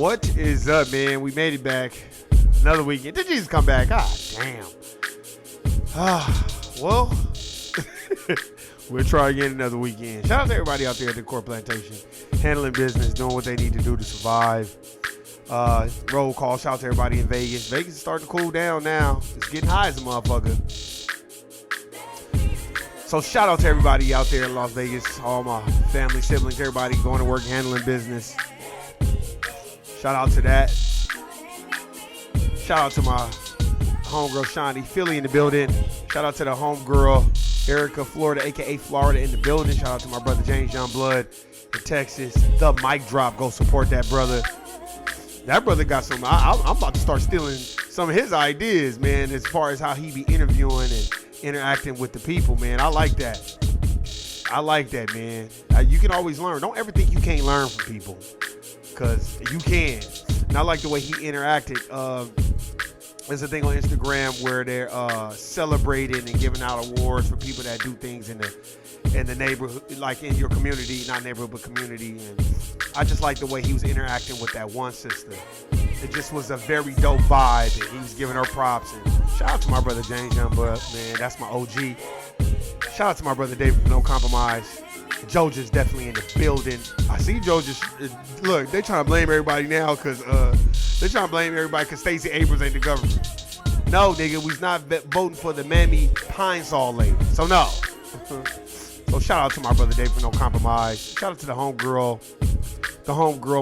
What is up, man? We made it back. Another weekend. Did Jesus come back? God damn. Well, we'll try again another weekend. Shout out to everybody out there at the Core Plantation. Handling business, doing what they need to do to survive. Roll call. Shout out to everybody in Vegas. Vegas is starting to cool down now. It's getting high as a motherfucker. So shout out to everybody out there in Las Vegas. All my family, siblings, everybody going to work, handling business. Shout out to that. Shout out to my homegirl, Shandi, Philly in the building. Shout out to the homegirl, Erica, Florida, a.k.a. Florida in the building. Shout out to my brother, James Youngblood in Texas. The mic drop. Go support that brother. That brother got some. I'm about to start stealing some of his ideas, man, as far as how he be interviewing and interacting with the people, man. I like that. I like that, man. You can always learn. Don't ever think you can't learn from people, because you can. And I like the way he interacted. There's a thing on Instagram where they're celebrating and giving out awards for people that do things in the neighborhood, like in your community, not neighborhood, but community. And I just like the way he was interacting with that one sister. It just was a very dope vibe, and he was giving her props. And shout out to my brother James Youngblood, man. That's my OG. Shout out to my brother David from No Compromise. Joja's definitely in the building. I see Joja. Look, they trying to blame everybody now because Stacey Abrams ain't the government. No, nigga, we's not voting for the Mammy Pine Sol lady. So no. So shout out to my brother Dave from No Compromise. Shout out to the homegirl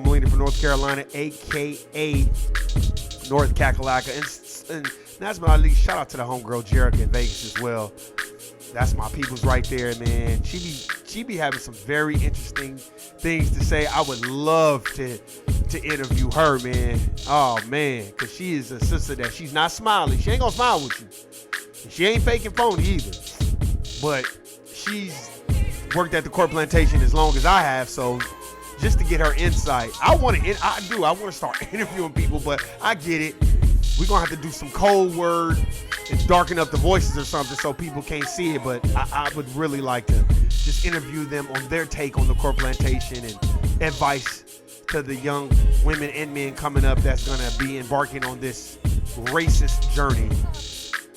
Melina from North Carolina, a.k.a. North Kakalaka. And last but not least, shout out to the homegirl Jerica in Vegas as well. That's my peoples right there, man. She be having some very interesting things to say. I would love to interview her, man. Oh, man, because she is a sister that she's not smiling. She ain't going to smile with you. She ain't faking phony either. But she's worked at the Core Plantation as long as I have, so just to get her insight. I want to start interviewing people, but I get it. We're going to have to do some code word and darken up the voices or something so people can't see it, but I would really like to just interview them on their take on the Core Plantation and advice to the young women and men coming up that's going to be embarking on this racist journey.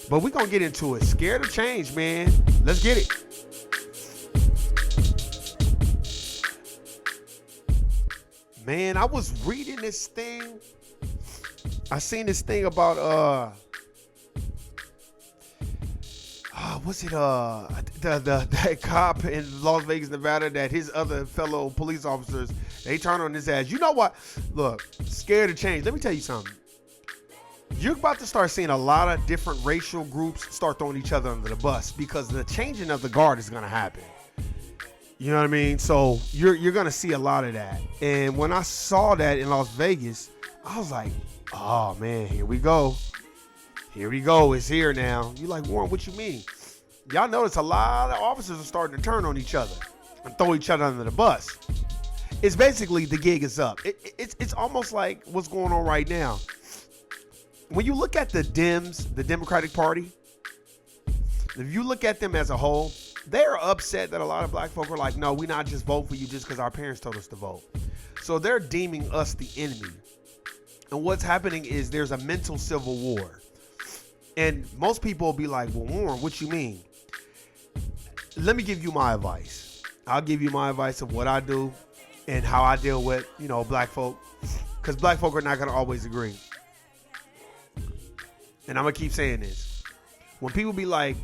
But we're going to get into it. Scared of change, man. Let's get it. Man, I was reading this thing. I seen this thing about that cop in Las Vegas, Nevada, that his other fellow police officers, they turned on his ass. You know what? Look, scared of change. Let me tell you something. You're about to start seeing a lot of different racial groups start throwing each other under the bus because the changing of the guard is going to happen. You know what I mean? So you're going to see a lot of that. And when I saw that in Las Vegas, I was like, oh, man, here we go. Here we go. It's here now. You're like, Warren, what you mean? Y'all notice a lot of officers are starting to turn on each other and throw each other under the bus. It's basically the gig is up. It's almost like what's going on right now. When you look at the Dems, the Democratic Party, if you look at them as a whole, they're upset that a lot of black folk are like, no, we not just vote for you just because our parents told us to vote. So they're deeming us the enemy. And what's happening is there's a mental civil war. And most people will be like, well, Warren, what you mean? Let me give you my advice. I'll give you my advice of what I do and how I deal with, black folk. Because black folk are not going to always agree. And I'm going to keep saying this. When people be like,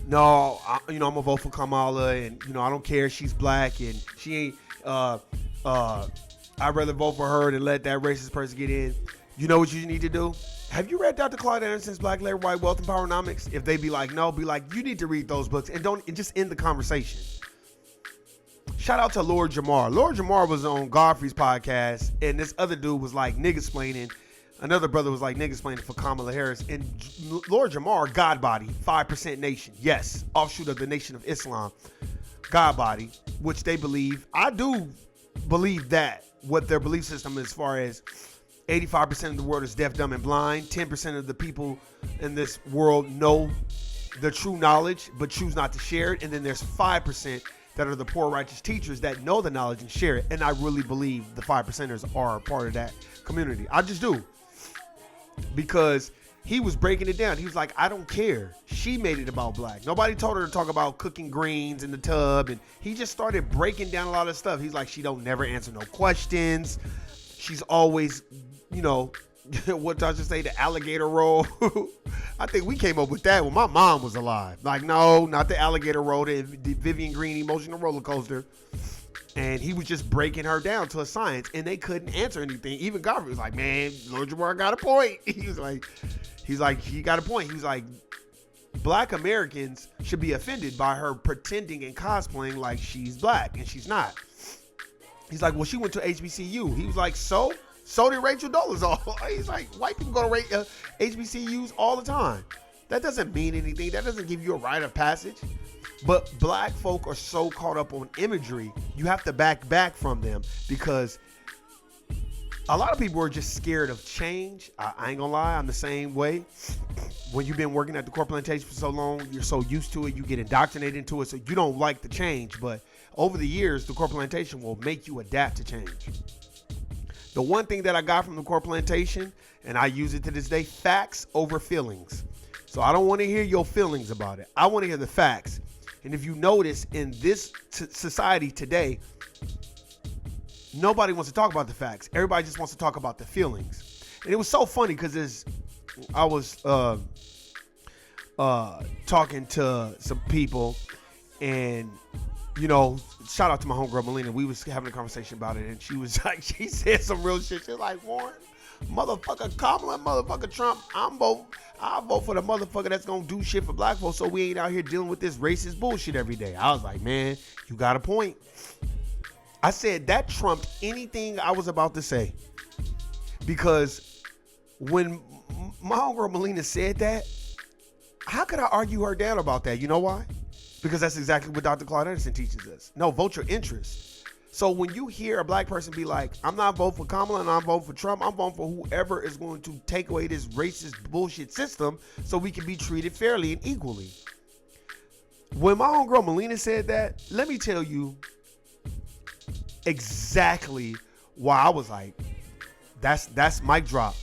no, I'm going to vote for Kamala and, I don't care. She's black and she ain't, I'd rather vote for her than let that racist person get in. You know what you need to do? Have you read Dr. Claude Anderson's Black Labor, White Wealth and Powernomics? If they be like, no, be like, you need to read those books and just end the conversation. Shout out to Lord Jamar. Lord Jamar was on Godfrey's podcast, and this other dude was like nigga-splaining. Another brother was like nigga-splaining for Kamala Harris. And Lord Jamar, Godbody, 5% Nation. Yes, offshoot of the Nation of Islam. Godbody, which they believe. I do believe that, what their belief system as far as 85% of the world is deaf, dumb, and blind. 10% of the people in this world know the true knowledge, but choose not to share it. And then there's 5% that are the poor righteous teachers that know the knowledge and share it. And I really believe the 5%ers are part of that community. I just do. Because he was breaking it down. He was like, I don't care. She made it about black. Nobody told her to talk about cooking greens in the tub. And he just started breaking down a lot of stuff. He's like, she don't never answer no questions. She's always, you know, what did I just say? The alligator roll. I think we came up with that when my mom was alive. Like, no, not the alligator roll, the Vivian Green emotional roller coaster. And he was just breaking her down to a science, and they couldn't answer anything. Even Godfrey was like, man, Lord Jamar got a point. He got a point. He was like, black Americans should be offended by her pretending and cosplaying like she's black, and she's not. He's like, well, she went to HBCU. He was like, so did Rachel Dolezal. He's like, white people go to HBCUs all the time. That doesn't mean anything. That doesn't give you a rite of passage. But black folk are so caught up on imagery, you have to back from them, because a lot of people are just scared of change. I ain't gonna lie, I'm the same way. When you've been working at the corporate plantation for so long, you're so used to it, you get indoctrinated into it, so you don't like the change. But over the years, the corporate plantation will make you adapt to change. The one thing that I got from the corporate plantation, and I use it to this day, facts over feelings. So I don't want to hear your feelings about it. I want to hear the facts. And if you notice, in this society today, nobody wants to talk about the facts. Everybody just wants to talk about the feelings. And it was so funny because I was talking to some people, and, you know, shout out to my homegirl Melina. We was having a conversation about it, and she was like, she said some real shit. She was like, Warren, motherfucker Kamala, motherfucker Trump, I'll vote for the motherfucker that's gonna do shit for black folks, so we ain't out here dealing with this racist bullshit every day. I was like, man, you got a point. I said that trumped anything I was about to say, because when my homegirl Melina said that, how could I argue her down about that? You know why? Because that's exactly what Dr. Claude Anderson teaches us. No, vote your interest. So when you hear a black person be like, I'm not voting for Kamala and I'm voting for Trump, I'm voting for whoever is going to take away this racist bullshit system so we can be treated fairly and equally. When my homegirl Melina said that, let me tell you exactly why I was like, that's mic drop.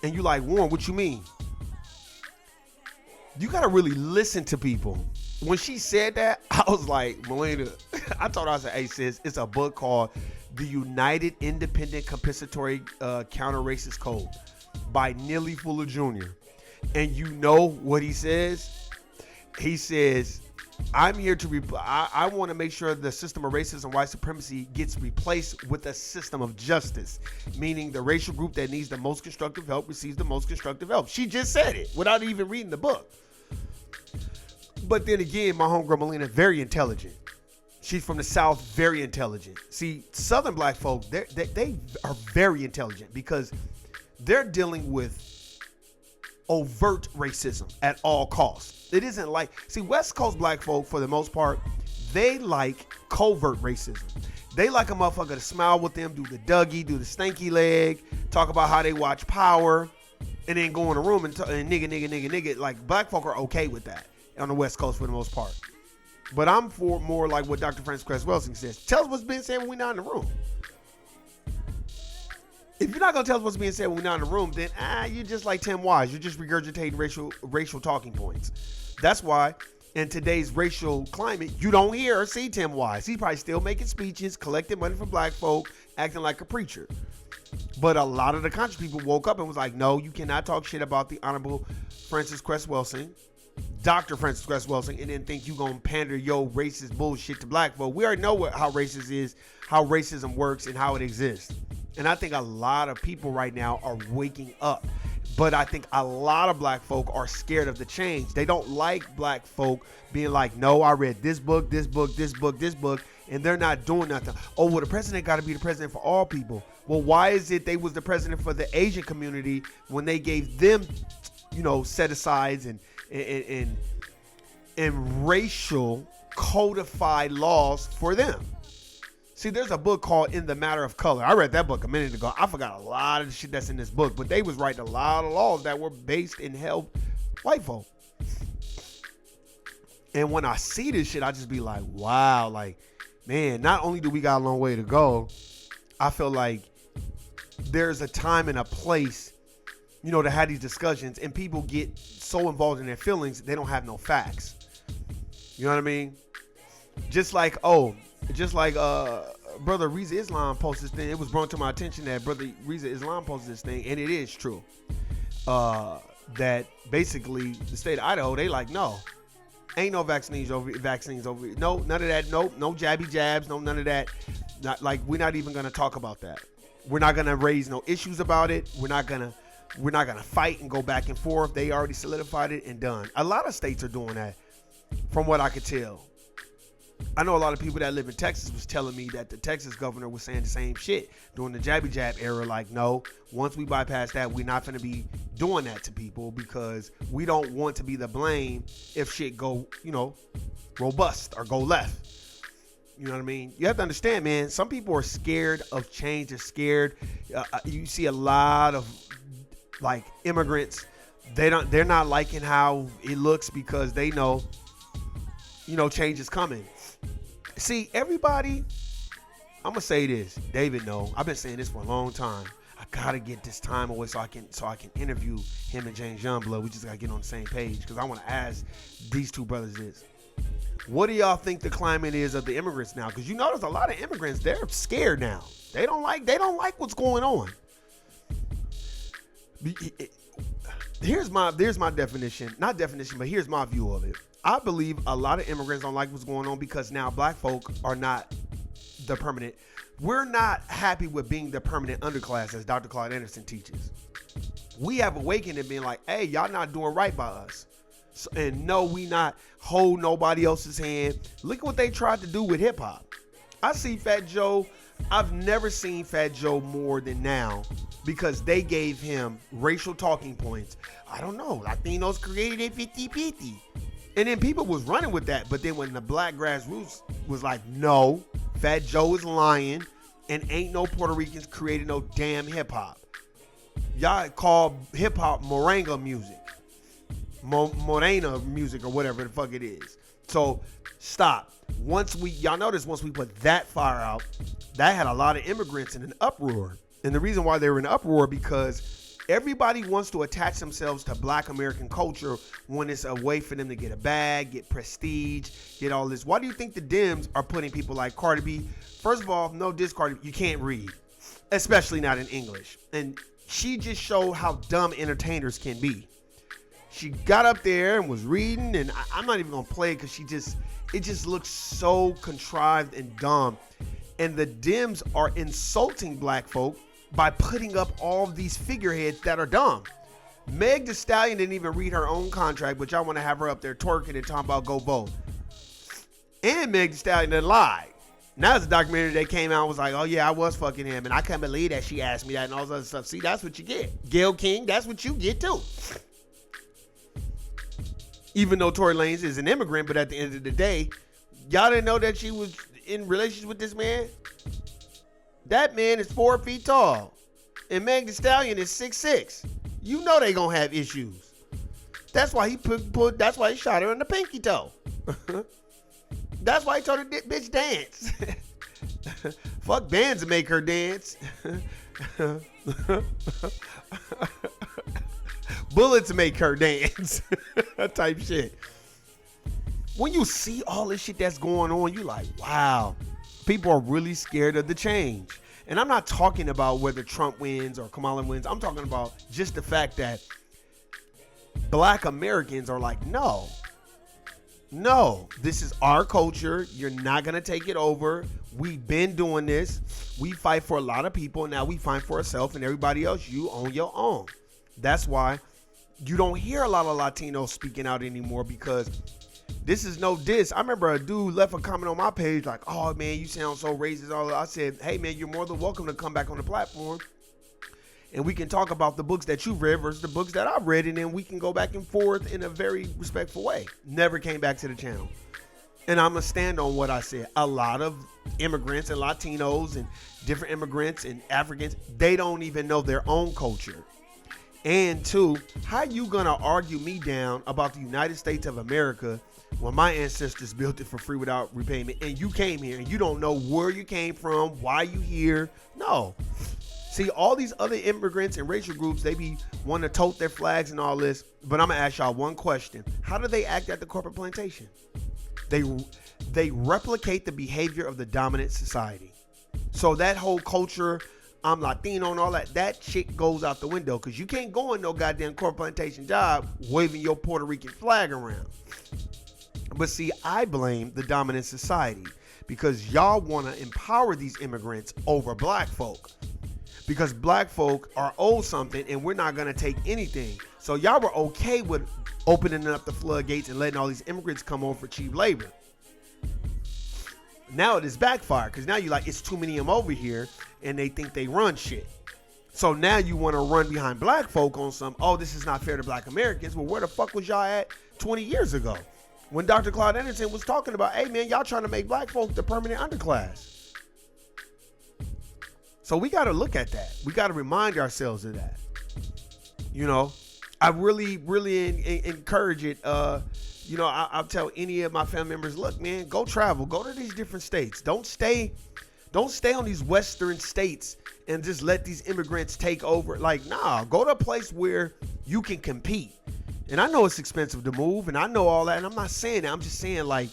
And you like, Warren, what you mean? You got to really listen to people. When she said that, I was like, Melina, I told her, I said, hey sis, it's a book called The United Independent Compensatory Counter-Racist Code by Neely Fuller Jr. And you know what he says? He says, I'm here to, I want to make sure the system of racism and white supremacy gets replaced with a system of justice, meaning the racial group that needs the most constructive help receives the most constructive help. She just said it without even reading the book. But then again, my homegirl Melina, very intelligent. She's from the South, very intelligent. See, Southern black folk, they are very intelligent because they're dealing with overt racism at all costs. It isn't like, see, West Coast black folk, for the most part, they like covert racism. They like a motherfucker to smile with them, do the Dougie, do the stanky leg, talk about how they watch Power, and then go in a room and nigga. Like, black folk are okay with that on the West Coast for the most part. But I'm for more like what Dr. Francis Cress Welsing says. Tell us what's being said when we're not in the room. If you're not going to tell us what's being said when we're not in the room, then you're just like Tim Wise. You're just regurgitating racial talking points. That's why in today's racial climate, you don't hear or see Tim Wise. He's probably still making speeches, collecting money from black folk, acting like a preacher. But a lot of the conscious people woke up and was like, no, you cannot talk shit about the Honorable Francis Cress Welsing, Dr. Francis Cress Welsing, and then think you gonna pander your racist bullshit to black folk. We already know how racist is, how racism works, and how it exists. And I think a lot of people right now are waking up. But I think a lot of black folk are scared of the change. They don't like black folk being like, no, I read this book, and they're not doing nothing. Oh, well, the president got to be the president for all people. Well, why is it they was the president for the Asian community when they gave them, set-asides and racial codified laws for them? See, there's a book called In the Matter of Color. I read that book a minute ago. I forgot a lot of the shit that's in this book, but they was writing a lot of laws that were based and helped white folk. And when I see this shit, I just be like, wow, like, man, not only do we got a long way to go, I feel like there's a time and a place, to have these discussions, and people get so involved in their feelings, they don't have no facts. You know what I mean? Just like Brother Reza Islam posted this thing. It was brought to my attention that Brother Reza Islam posted this thing, and it is true. That basically the state of Idaho, they like, no, ain't no vaccines over. No, none of that. Nope, no jabby jabs. No, none of that. Not like, we're not even gonna talk about that. We're not gonna raise no issues about it. We're not gonna fight and go back and forth. They already solidified it and done. A lot of states are doing that, from what I could tell. I know a lot of people that live in Texas was telling me that the Texas governor was saying the same shit during the jabby jab era. Like, no, once we bypass that, we're not going to be doing that to people because we don't want to be the blame if shit go, robust or go left. You know what I mean? You have to understand, man, some people are scared of change. They're scared. You see a lot of like immigrants. They're not liking how it looks because they know, change is coming. See, everybody, I'm gonna say this. David, no, I've been saying this for a long time. I gotta get this time away so I can interview him and James Youngblood. We just gotta get on the same page because I want to ask these two brothers this. What do y'all think the climate is of the immigrants now? Because you notice a lot of immigrants, they're scared now. They don't like what's going on. Here's my definition, not definition, but here's my view of it. I believe a lot of immigrants don't like what's going on because now black folk are not the permanent. We're not happy with being the permanent underclass, as Dr. Claude Anderson teaches. We have awakened and being like, hey, y'all not doing right by us. So, and no, we not hold nobody else's hand. Look at what they tried to do with hip hop. I see Fat Joe. I've never seen Fat Joe more than now because they gave him racial talking points. I don't know. Latinos created it 50-50. And then people was running with that. But then when the black grassroots was like, no, Fat Joe is lying and ain't no Puerto Ricans created no damn hip hop. Y'all call hip hop moringa music. Morena music or whatever the fuck it is. So stop. Y'all notice once we put that fire out, that had a lot of immigrants in an uproar. And the reason why they were in an uproar because everybody wants to attach themselves to black American culture when it's a way for them to get a bag, get prestige, get all this. Why do you think the Dems are putting people like Cardi B? First of all, no diss Cardi B, you can't read, especially not in English. And she just showed how dumb entertainers can be. She got up there and was reading, and I'm not even gonna play it because it just looks so contrived and dumb. And the Dems are insulting black folk by putting up all of these figureheads that are dumb. Meg Thee Stallion didn't even read her own contract, but y'all want to have her up there twerking and talking about go vote. And Meg Thee Stallion didn't lie. Now there's a documentary that came out and was like, oh yeah, I was fucking him, and I can't believe that she asked me that and all this other stuff. See, that's what you get. Gayle King, that's what you get too. Even though Tory Lanez is an immigrant, but at the end of the day, y'all didn't know that she was in relations with this man? That man is 4 feet tall. And Meg Thee Stallion is 6'6". You know they gonna have issues. That's why he that's why he shot her in the pinky toe. That's why he told her bitch dance. Fuck bands to make her dance. Bullets make her dance. Type shit. When you see all this shit that's going on, you like, wow, people are really scared of the change. And I'm not talking about whether Trump wins or Kamala wins. I'm talking about just the fact that black Americans are like, no, this is our culture. You're not going to take it over. We've been doing this. We fight for a lot of people. Now we fight for ourselves, and everybody else, you own your own. That's why you don't hear a lot of Latinos speaking out anymore, because this is no diss. I remember a dude left a comment on my page like, oh man, you sound so racist. I said, hey man, you're more than welcome to come back on the platform and we can talk about the books that you've read versus the books that I've read, and then we can go back and forth in a very respectful way. Never came back to the channel. And I'm going to stand on what I said. A lot of immigrants and Latinos and different immigrants and Africans, they don't even know their own culture. And two, how you going to argue me down about the United States of America Well, my ancestors built it for free without repayment, and you came here and you don't know where you came from, why you here. No. See, all these other immigrants and racial groups, they be wanting to tote their flags and all this. But I'm gonna ask y'all one question: how do they act at the corporate plantation? They replicate the behavior of the dominant society. So that whole culture, I'm Latino and all that shit goes out the window, because you can't go in no goddamn corporate plantation job waving your Puerto Rican flag around. But see, I blame the dominant society, because y'all want to empower these immigrants over black folk, because black folk are owed something and we're not going to take anything. So y'all were okay with opening up the floodgates and letting all these immigrants come over for cheap labor. Now it is backfired, because now you're like, it's too many of them over here and they think they run shit. So now you want to run behind black folk on some, oh, this is not fair to black Americans. Well, where the fuck was y'all at 20 years ago when Dr. Claude Anderson was talking about, hey man, y'all trying to make black folk the permanent underclass? So we got to look at that. We got to remind ourselves of that. You know, I really encourage it. I'll tell any of my family members, look, man, go travel, go to these different states. Don't stay on these Western states and just let these immigrants take over. Like, nah, go to a place where you can compete. And I know it's expensive to move, and I know all that. And I'm not saying that. I'm just saying, like,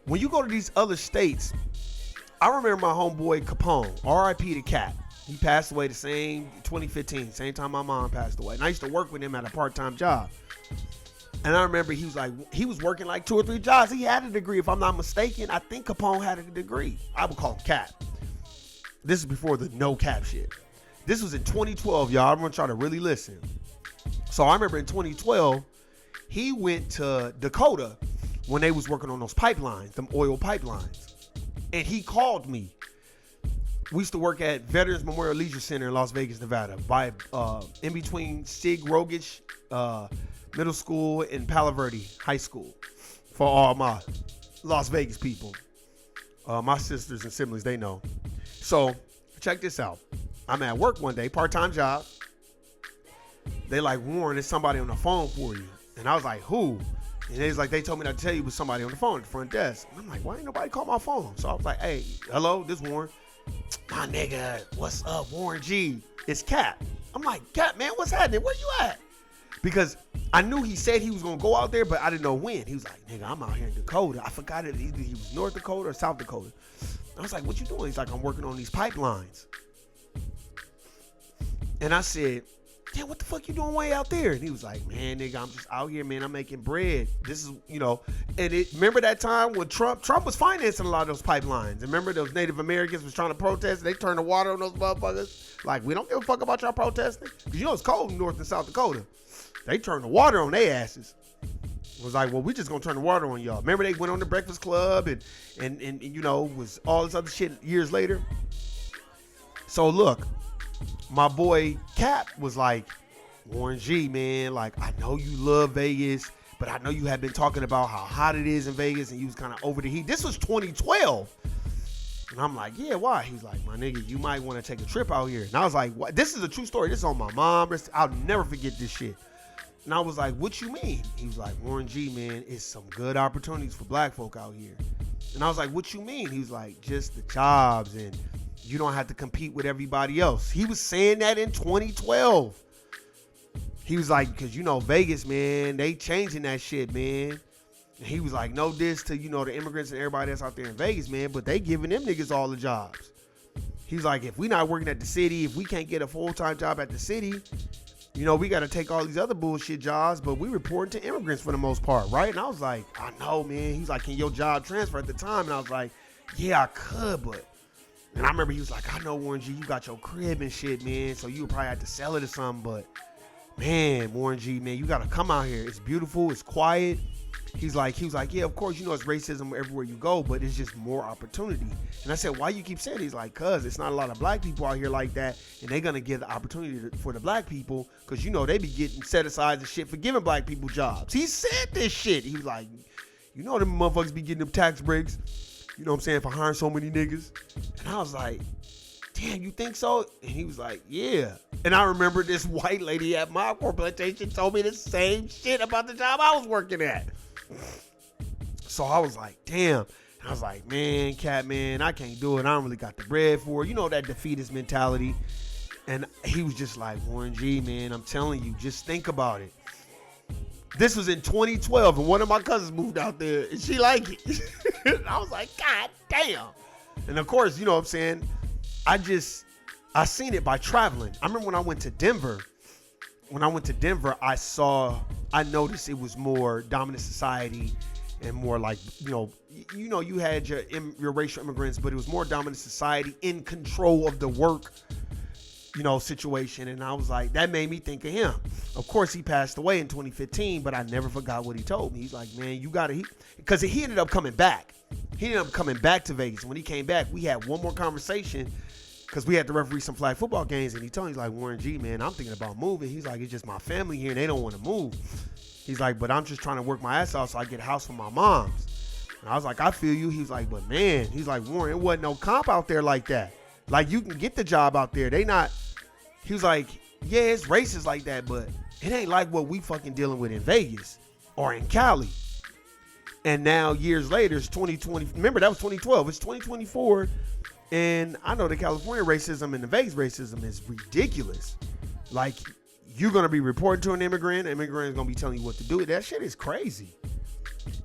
when you go to these other states, I remember my homeboy Capone, R.I.P. to Cat. He passed away the same 2015, same time my mom passed away. And I used to work with him at a part-time job. And I remember he was working like 2 or 3 jobs. He had a degree, if I'm not mistaken. I think Capone had a degree. I would call him Cap. This is before the no cap shit. This was in 2012, y'all. I want y'all to really listen. So I remember in 2012, he went to Dakota when they was working on those pipelines, them oil pipelines. And he called me. We used to work at Veterans Memorial Leisure Center in Las Vegas, Nevada, by in between Sig Rogich Middle School and Palo Verde High School, for all my Las Vegas people. My sisters and siblings, they know. So check this out. I'm at work one day, part-time job. They like, Warren, there's somebody on the phone for you. And I was like, who? And they was like, they told me not to tell you it was somebody on the phone at the front desk. And I'm like, why ain't nobody call my phone? So I was like, hey, hello, this Warren. My nigga, what's up, Warren G? It's Cap. I'm like, Cap, man, what's happening? Where you at? Because I knew he said he was going to go out there, but I didn't know when. He was like, nigga, I'm out here in Dakota. I forgot it. Either he was North Dakota or South Dakota. I was like, what you doing? He's like, I'm working on these pipelines. And I said, yeah, what the fuck you doing way out there? And he was like, man, nigga, I'm just out here, man. I'm making bread. This is, and remember that time when Trump was financing a lot of those pipelines. And remember those Native Americans was trying to protest? They turned the water on those motherfuckers. Like, we don't give a fuck about y'all protesting. Because it's cold in North and South Dakota. They turned the water on their asses. It was like, well, we just gonna turn the water on y'all. Remember they went on the Breakfast Club and was all this other shit years later. So look, my boy Cap was like, Warren G, man, like, I know you love Vegas, but I know you have been talking about how hot it is in Vegas and you was kind of over the heat. This was 2012. And I'm like, yeah, why? He's like, my nigga, you might want to take a trip out here. And I was like, what? This is a true story. This is on my mom. I'll never forget this shit. And I was like, what you mean? He was like, Warren G, man, it's some good opportunities for black folk out here. And I was like, what you mean? He was like, just the jobs and you don't have to compete with everybody else. He was saying that in 2012. He was like, because Vegas, man, they changing that shit, man. And he was like, no diss to, the immigrants and everybody that's out there in Vegas, man, but they giving them niggas all the jobs. He's like, if we not working at the city, if we can't get a full-time job at the city, we got to take all these other bullshit jobs, but we reporting to immigrants for the most part, right? And I was like, I know, man. He's like, can your job transfer at the time? And I was like, yeah, I could, but. And I remember he was like, I know, Warren G, you got your crib and shit, man, so you would probably have to sell it or something, but man, Warren G, man, you got to come out here. It's beautiful. It's quiet. He was like, yeah, of course, it's racism everywhere you go, but it's just more opportunity. And I said, why you keep saying it? He's like, cuz it's not a lot of black people out here like that, and they're going to give the opportunity for the black people, because, they be getting set aside and shit for giving black people jobs. He said this shit. He was like, them motherfuckers be getting them tax breaks, you know what I'm saying, for hiring so many niggas. And I was like, damn, you think so? And he was like, yeah. And I remember this white lady at my corporate plantation told me the same shit about the job I was working at. So I was like, damn. I was like, man, Cat, man, I can't do it. I don't really got the bread for it. You know, that defeatist mentality. And he was just like, Warren G, man, I'm telling you, just think about it. This was in 2012, and one of my cousins moved out there, and she liked it. I was like, God damn. And of course, you know what I'm saying? I seen it by traveling. I remember when I went to Denver. When I went to Denver, I noticed it was more dominant society and more like, you had your racial immigrants, but it was more dominant society in control of the work, situation. And I was like, that made me think of him. Of course, he passed away in 2015, but I never forgot what he told me. He's like, man, because he ended up coming back. He ended up coming back to Vegas. When he came back, we had one more conversation because we had to referee some flag football games. And he told me, he's like, Warren G, man, I'm thinking about moving. He's like, it's just my family here and they don't want to move. He's like, but I'm just trying to work my ass off so I get a house for my mom's. And I was like, I feel you. He was like, but man, he's like, Warren, it wasn't no comp out there like that. Like, you can get the job out there. He was like, yeah, it's racist like that, but it ain't like what we fucking dealing with in Vegas or in Cali. And now years later, it's 2020. Remember, that was 2012. It's 2024. And I know the California racism and the Vegas racism is ridiculous. Like, you're going to be reporting to an immigrant is going to be telling you what to do. That shit is crazy.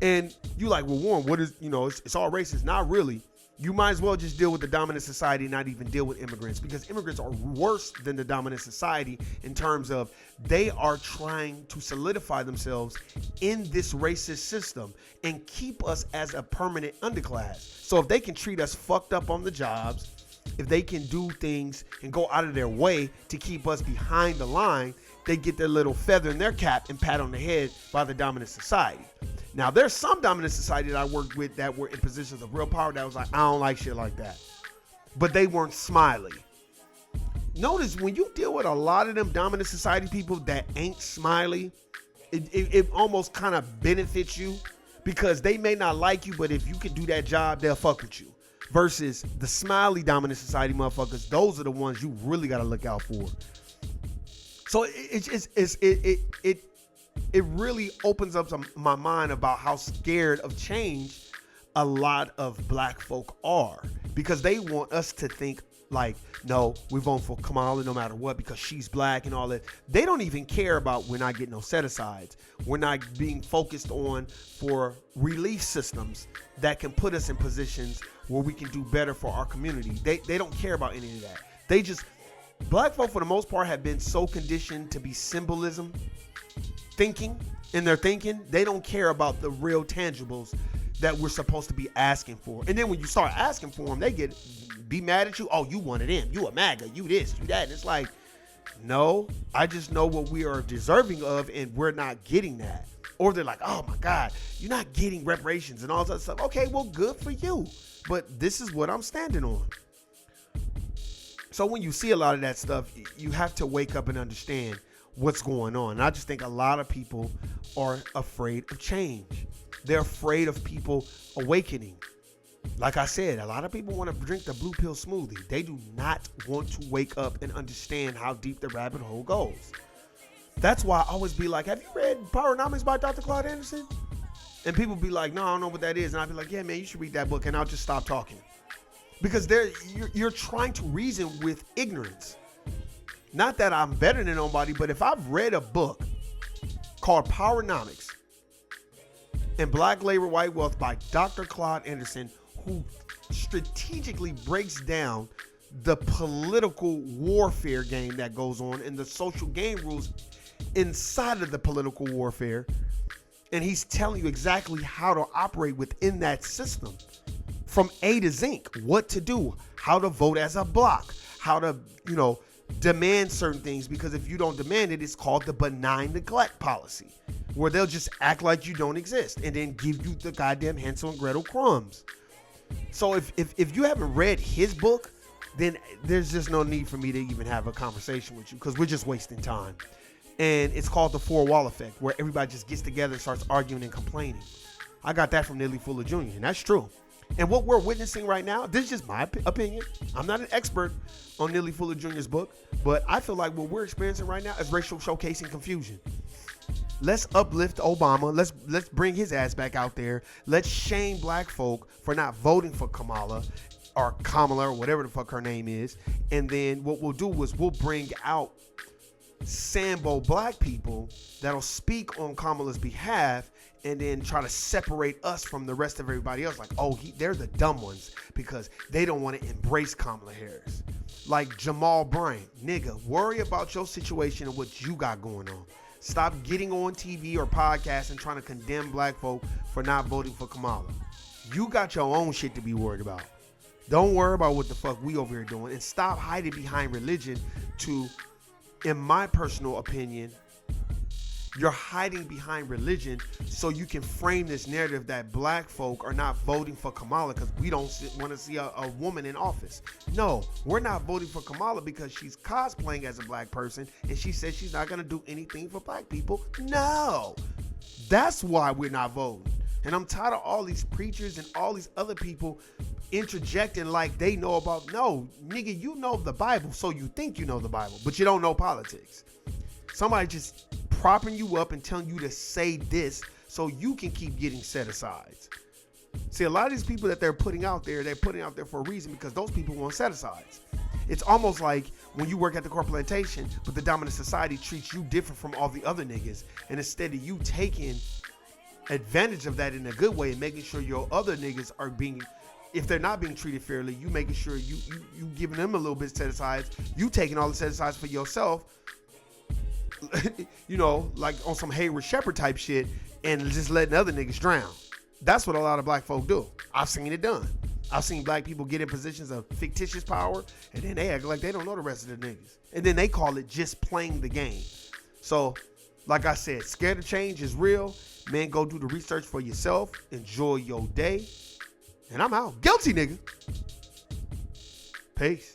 And you like, well, Warren, what is, it's all racist. Not really. You might as well just deal with the dominant society, not even deal with immigrants, because immigrants are worse than the dominant society in terms of they are trying to solidify themselves in this racist system and keep us as a permanent underclass. So if they can treat us fucked up on the jobs, if they can do things and go out of their way to keep us behind the line, they get their little feather in their cap and pat on the head by the dominant society. Now, there's some dominant society that I worked with that were in positions of real power that was like, I don't like shit like that. But they weren't smiley. Notice when you deal with a lot of them dominant society people that ain't smiley, it almost kind of benefits you because they may not like you, but if you can do that job, they'll fuck with you. Versus the smiley dominant society motherfuckers, those are the ones you really got to look out for. So it really opens up my mind about how scared of change a lot of black folk are, because they want us to think like, no, we vote for Kamala no matter what because she's black and all that. They don't even care about we're not getting no set-asides. We're not being focused on for relief systems that can put us in positions where we can do better for our community. They don't care about any of that. Black folk for the most part have been so conditioned to be symbolism thinking in their thinking. They don't care about the real tangibles that we're supposed to be asking for. And then when you start asking for them, they be mad at you. Oh, you one of them. You a MAGA. You this, you that. And it's like, no, I just know what we are deserving of and we're not getting that. Or they're like, oh my God, you're not getting reparations and all that stuff. Okay, well, good for you. But this is what I'm standing on. So when you see a lot of that stuff, you have to wake up and understand what's going on. And I just think a lot of people are afraid of change. They're afraid of people awakening. Like I said, a lot of people want to drink the blue pill smoothie. They do not want to wake up and understand how deep the rabbit hole goes. That's why I always be like, have you read Powernomics by Dr. Claude Anderson? And people be like, no, I don't know what that is. And I'll be like, yeah, man, you should read that book. And I'll just stop talking. Because you're trying to reason with ignorance. Not that I'm better than nobody, but if I've read a book called Powernomics and Black Labor, White Wealth by Dr. Claude Anderson, who strategically breaks down the political warfare game that goes on and the social game rules inside of the political warfare, and he's telling you exactly how to operate within that system from A to Zinc, what to do, how to vote as a block, how to, demand certain things, because if you don't demand it, it's called the benign neglect policy, where they'll just act like you don't exist and then give you the goddamn Hansel and Gretel crumbs. So if you haven't read his book, then there's just no need for me to even have a conversation with you, because we're just wasting time. And it's called the four wall effect, where everybody just gets together and starts arguing and complaining. I got that from Neely Fuller Jr., and that's true. And what we're witnessing right now, this is just my opinion. I'm not an expert on Neely Fuller Jr.'s book, but I feel like what we're experiencing right now is racial showcasing confusion. Let's uplift Obama. Let's bring his ass back out there. Let's shame black folk for not voting for Kamala or whatever the fuck her name is. And then what we'll do is we'll bring out Sambo black people that'll speak on Kamala's behalf and then try to separate us from the rest of everybody else. Like, oh, they're the dumb ones because they don't want to embrace Kamala Harris. Like Jamal Bryant, nigga, worry about your situation and what you got going on. Stop getting on TV or podcasts and trying to condemn black folk for not voting for Kamala. You got your own shit to be worried about. Don't worry about what the fuck we over here doing, and stop hiding behind religion to, in my personal opinion, you're hiding behind religion so you can frame this narrative that black folk are not voting for Kamala because we don't want to see a woman in office. No, we're not voting for Kamala because she's cosplaying as a black person and she says she's not going to do anything for black people. No, that's why we're not voting. And I'm tired of all these preachers and all these other people interjecting like they know about. No, nigga, you know the Bible, so you think you know the Bible, but you don't know politics. Somebody just propping you up and telling you to say this so you can keep getting set aside. See, a lot of these people that they're putting out there for a reason because those people want set asides. It's almost like when you work at the corporate plantation, but the dominant society treats you different from all the other niggas. And instead of you taking advantage of that in a good way and making sure your other niggas are being, if they're not being treated fairly, you making sure you giving them a little bit set asides, you taking all the set asides for yourself, you know, like on some Hayward Shepherd type shit, and just letting other niggas drown. That's what a lot of black folk do. I've seen it done. I've seen black people get in positions of fictitious power, and then they act like they don't know the rest of the niggas. And then they call it just playing the game. So, like I said, scared of change is real. Man, go do the research for yourself. Enjoy your day. And I'm out. Guilty, nigga. Peace.